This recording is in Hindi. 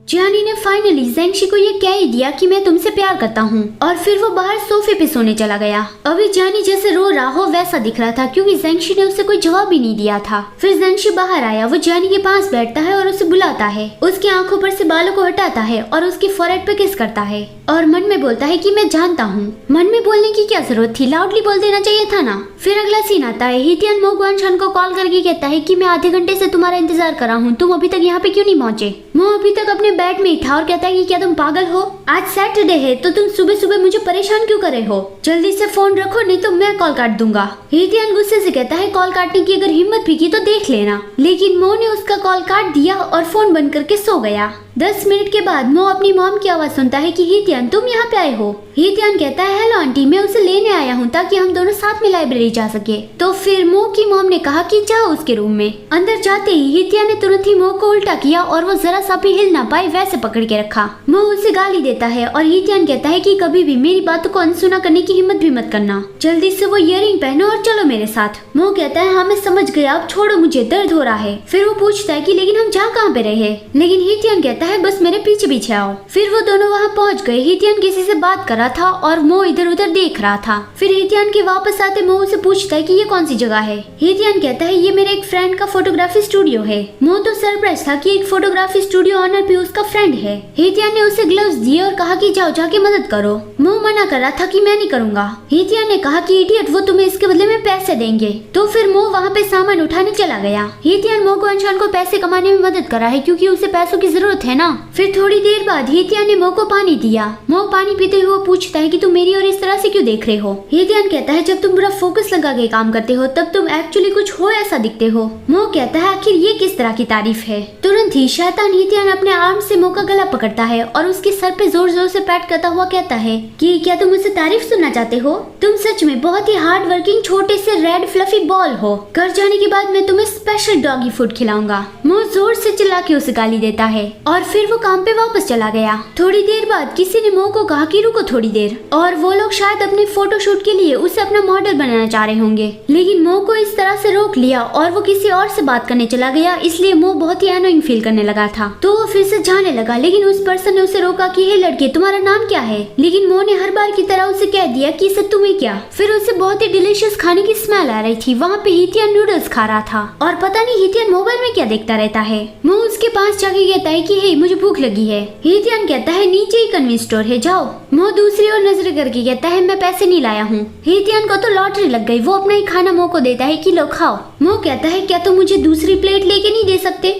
जियानी ने फाइनली जेंगशी को ये कह ही दिया कि मैं तुमसे प्यार करता हूँ और फिर वो बाहर सोफे पे सोने चला गया। अभी जियानी जैसे रो रहा हो वैसा दिख रहा था क्योंकि जेंगशी ने उसे कोई जवाब ही नहीं दिया था। फिर जेंगशी बाहर आया, वो जियानी के पास बैठता है और उसे बुलाता है, उसकी आंखों पर से बालों को हटाता है और उसकी फोरहेड पे किस करता है और मन में बोलता है कि मैं जानता हूँ। मन में बोलने की क्या जरूरत थी, लाउडली बोल देना चाहिए था ना। फिर अगला सीन आता है, हितियन मो ग्वानशान को कॉल करके कहता है कि मैं आधे घंटे से तुम्हारा इंतजार कर रहा हूँ, तुम अभी तक यहाँ पे क्यों नहीं पहुँचे। मो अभी तक अपने बेड में ही था और कहता है कि क्या तुम पागल हो, आज सैटरडे है तो तुम सुबह सुबह मुझे परेशान क्यों कर रहे हो, जल्दी से फोन रखो नहीं तो मैं कॉल काट दूंगा। हितियन गुस्से से कहता है कॉल काटने की अगर हिम्मत भी की तो देख लेना, लेकिन मो ने उसका कॉल काट दिया और फोन बंद करके सो गया। 10 मिनट के बाद मो अपनी मॉम की आवाज सुनता है कि हितियन तुम यहाँ पे आए हो। हितियन कहता है हेलो आंटी, मैं उसे लेने आया हूँ ताकि हम दोनों साथ में लाइब्रेरी जा सके। तो फिर मो की मॉम ने कहा कि जाओ उसके रूम में। अंदर जाते ही हितियन ने तुरंत ही मो को उल्टा किया और वो जरा सा भी हिल ना पाए वैसे पकड़ के रखा। मो उसे गाली देता है और हितियन कहता है कि कभी भी मेरी बातों को अनसुना करने की हिम्मत भी मत करना, जल्दी से वो इयररिंग पहनो और चलो मेरे साथ। मो कहता है हाँ मैं समझ गया, अब छोड़ो मुझे, दर्द हो रहा है। फिर वो पूछता है कि लेकिन हम जा कहाँ पे रहे, लेकिन हितियन कहता है बस मेरे पीछे पीछे आओ। फिर वो दोनों वहाँ पहुँच गए। हितियन किसी से बात कर रहा था और मो इधर उधर देख रहा था। फिर हितियन के वापस आते मो उसे पूछता है कि ये कौन सी जगह है। हितियन कहता है ये मेरे एक फ्रेंड का फोटोग्राफी स्टूडियो है। मो तो सरप्राइज था कि एक फोटोग्राफी स्टूडियो ऑनर भी उसका फ्रेंड है। हितियन ने उसे ग्लव्स दिए और कहा कि जाओ जाके मदद करो। मो मना कर रहा था कि मैं नहीं करूँगा। हितियन ने कहा कि इडियट वो तुम्हें इसके बदले में पैसे देंगे। तो फिर मो वहाँ पे सामान उठाने चला गया। हितियन मो को इंसान को पैसे कमाने में मदद करा है क्योंकि उसे पैसों की जरूरत है ना। फिर थोड़ी देर बाद हितियन ने मो को पानी दिया। मो पानी पीते हुए पूछता है कि तुम मेरी और इस तरह से क्यों देख रहे हो। हितियन कहता है जब तुम पूरा फोकस लगा के काम करते हो तब तुम एक्चुअली कुछ हो ऐसा दिखते हो। मो कहता है आखिर ये किस तरह की तारीफ है। तुरंत ही शैतान हितियन अपने आर्म से मो का गला पकड़ता है और उसके सर पे जोर जोर से पैट करता हुआ कहता है कि क्या तुम मुझसे तारीफ सुनना चाहते हो, तुम सच में बहुत ही हार्ड वर्किंग छोटे से रेड फ्लफी बॉल हो। घर जाने के बाद मैं तुम्हें स्पेशल डॉगी फूड खिलाऊंगा। मो जोर से चिल्ला के उसे गाली देता है और फिर वो काम पे वापस चला गया। थोड़ी देर बाद किसी ने मो को कहा कि रुको थोड़ी देर, और वो लोग शायद अपने फोटोशूट के लिए उसे अपना मॉडल बनाना चाह रहे होंगे, लेकिन मो को इस तरह से रोक लिया और वो किसी और से बात करने चला गया। इसलिए मो बहुत ही एनोइंग फील करने लगा था तो वो फिर से जाने लगा, लेकिन उस पर्सन ने उसे रोका कि हे लड़के तुम्हारा नाम क्या है। लेकिन मो ने हर बार की तरह उसे कह दिया कि इसे तुम्हें क्या। फिर उसे बहुत ही डिलीशियस खाने की स्मेल आ रही थी। वहाँ पे हितियन नूडल्स खा रहा था और पता नहीं हितियन मोबाइल में क्या देखता रहता है। मो उसके पास जाके कहता है कि हे मुझे भूख लगी है। हितियन कहता है नीचे ही कन्वीनियंस स्टोर है जाओ। मो दूसरी ओर नजर करके कहता है मैं पैसे नहीं लाया हूँ। हितियन को तो लॉटरी लग गई, वो अपना ही खाना मो को देता है कि लो खाओ। मो कहता है क्या तुम मुझे दूसरी प्लेट लेके नहीं दे सकते।